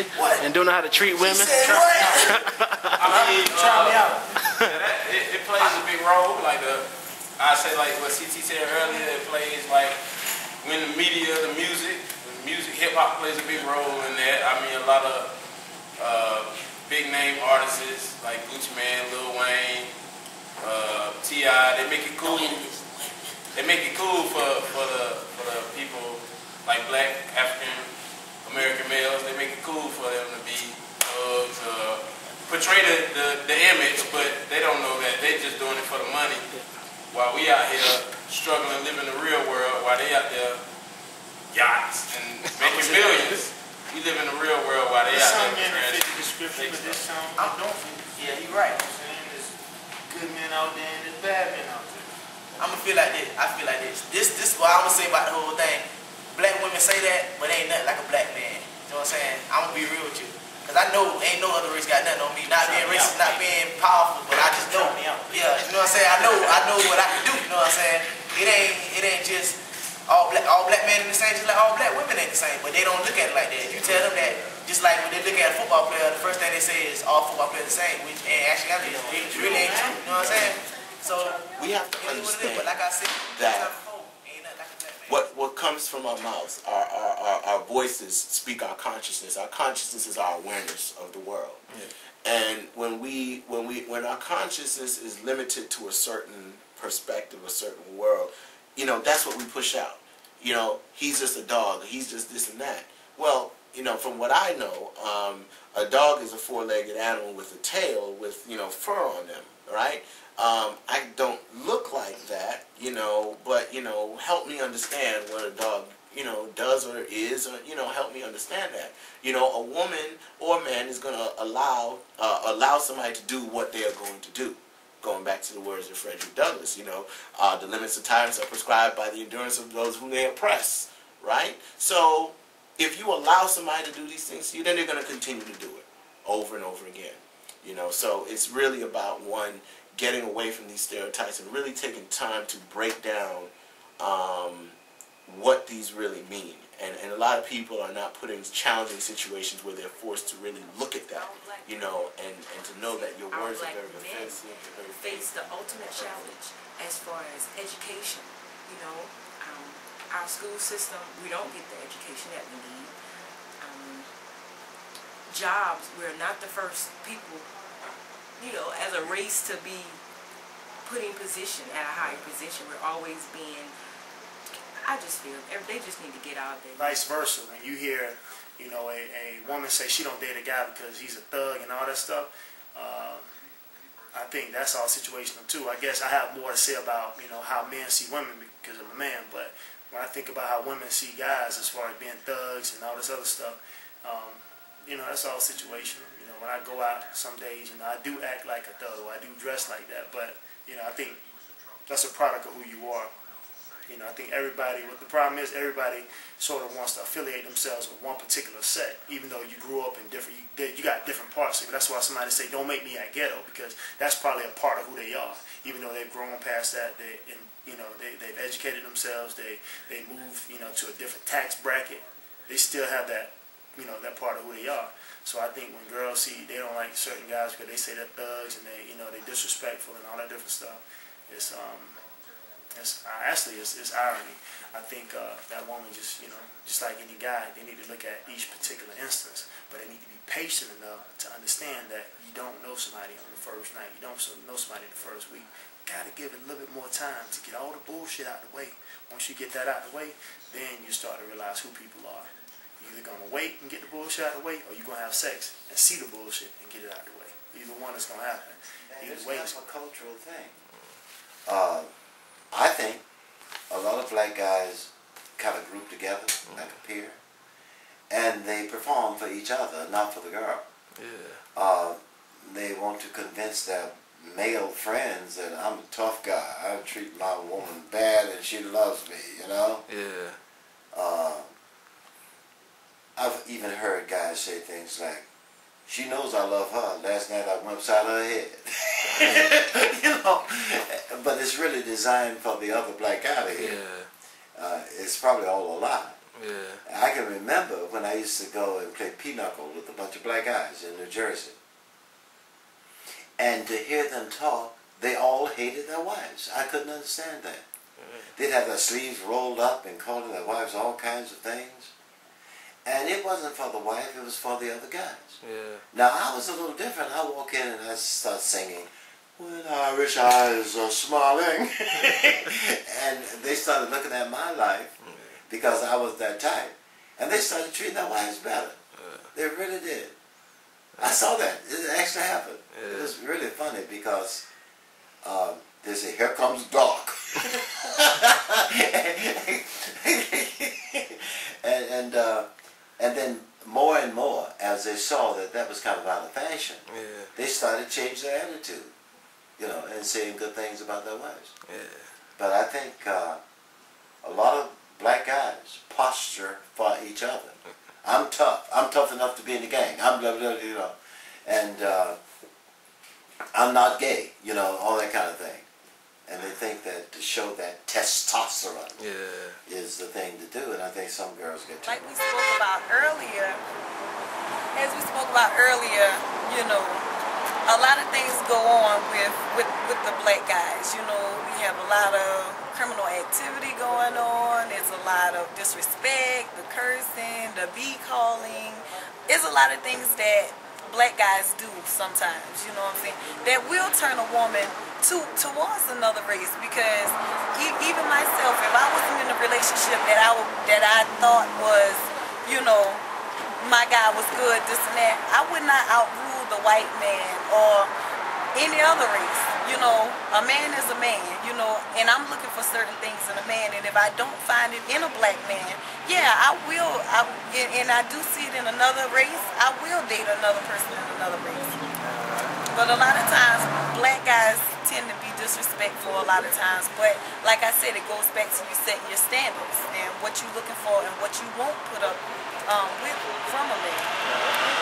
media and don't know how to treat women. I mean, try me out. It plays a big role. Like I say, like what CT said earlier, it plays like when the media, the music, hip hop plays a big role in that. I mean, a lot of big name artists like Gucci Mane, Lil Wayne, T.I. They make it cool. They make it cool for the people like black African American males. They make it cool for them to be thugs, portray the image, but they don't know that they just doing it for the money. While we out here struggling, living the real world, while they out there yachts and making millions. We live in the real world while they out there. I don't think. Yeah, you're right. I'm saying there's good men out there and there's bad men out there. I'm gonna feel like this. I feel like this. This is what I'm gonna say about the whole thing. Black women say that, but ain't nothing like a black man. You know what I'm saying? I'm gonna be real with you. Cause I know ain't no other race got nothing on me. Not being racist, not being powerful, but I just know. Yeah, you know what I'm saying? I know what I can do, you know what I'm saying? It ain't just all black men ain't the same, just like all black women ain't the same. But they don't look at it like that. You tell them that, just like when they look at a football player, the first thing they say is all football players the same, which actually it really ain't true, you know what I'm saying? So we have to understand but like I said, that what comes from our mouths, our voices speak our consciousness. Our consciousness is our awareness of the world. Yeah. And when our consciousness is limited to a certain perspective, a certain world, you know, that's what we push out. You know, he's just a dog, he's just this and that. Well, you know, from what I know, a dog is a four-legged animal with a tail with, you know, fur on them, right? I don't look like that, you know, but, you know, help me understand what a dog, you know, does or is, or, you know, help me understand that. You know, a woman or a man is going to allow somebody to do what they are going to do. Going back to the words of Frederick Douglass, you know, the limits of tyrants are prescribed by the endurance of those whom they oppress, right? So if you allow somebody to do these things to you, then they're going to continue to do it over and over again, you know. So it's really about, one, getting away from these stereotypes and really taking time to break down what these really mean. And a lot of people are not put in challenging situations where they're forced to really look at that, you know, and to know that your words are very offensive. Face the ultimate challenge as far as education. You know, our school system, we don't get the education that we need. Jobs, we're not the first people, you know, as a race to be put in position, at a higher position. We're always being, I just feel, they just need to get out there. Vice versa, when you hear, you know, a woman say she don't date a guy because he's a thug and all that stuff, I think that's all situational too. I guess I have more to say about, you know, how men see women because I'm a man, but when I think about how women see guys as far as being thugs and all this other stuff, you know, that's all situational. You know, when I go out some days, you know, I do act like a thug, or I do dress like that, but, you know, I think that's a product of who you are. You know, I think everybody, what the problem is, everybody sort of wants to affiliate themselves with one particular set, even though you grew up in different, you got different parts of it. That's why somebody say, don't make me act ghetto, because that's probably a part of who they are. Even though they've grown past that, you know, they've educated themselves, they moved, you know, to a different tax bracket, they still have that, you know, that part of who they are. So I think when girls see they don't like certain guys because they say they're thugs and they, you know, they're disrespectful and all that different stuff, it's irony. I think that woman just, you know, just like any guy, they need to look at each particular instance, but they need to be patient enough to understand that you don't know somebody on the first night, you don't know somebody the first week. You gotta give it a little bit more time to get all the bullshit out of the way. Once you get that out of the way, then you start to realize who people are. You're either gonna wait and get the bullshit out of the way, or you're gonna have sex and see the bullshit and get it out of the way. Either one is gonna happen. Either way, it's a cultural thing. I think a lot of black guys kind of group together like a peer, and they perform for each other, not for the girl. Yeah. They want to convince their male friends that I'm a tough guy. I treat my woman bad and she loves me, you know? Yeah. I've even heard guys say things like, she knows I love her. Last night I went upside her head. You know, but it's really designed for the other black guy to hear. Yeah. It's probably all a lie. Yeah. I can remember when I used to go and play pinochle with a bunch of black guys in New Jersey. And to hear them talk, they all hated their wives. I couldn't understand that. They'd have their sleeves rolled up and calling their wives all kinds of things. And it wasn't for the wife, it was for the other guys. Yeah. Now, I was a little different. I walk in and I start singing, "When Irish eyes are smiling." And they started looking at my life because I was that type. And they started treating their wives better. They really did. I saw that. It actually happened. It was really funny because they say, "Here comes Doc." and then more and more, as they saw that that was kind of out of fashion, they started to change their attitude, you know, and saying good things about their wives. But I think a lot of black guys posture for each other. I'm tough. I'm tough enough to be in the gang. I'm blah, blah, blah, you know, and I'm not gay, you know, all that kind of thing. And they think that to show that testosterone is the thing to do, and I think some girls get too. Like we spoke about earlier, you know, a lot of things go on with the black guys. You know, we have a lot of criminal activity going on. There's a lot of disrespect, the cursing, the calling. There's a lot of things that black guys do sometimes, you know what I'm saying, that will turn a woman towards another race. Because even myself, if I wasn't in a relationship that I thought was, you know, my guy was good, this and that, I would not outrule the white man or any other race. You know, a man is a man, you know, and I'm looking for certain things in a man, and if I don't find it in a black man, yeah, I will, and I do see it in another race, I will date another person in another race. But a lot of times, black guys tend to be disrespectful a lot of times, but like I said, it goes back to you setting your standards and what you're looking for and what you won't put up with from a man.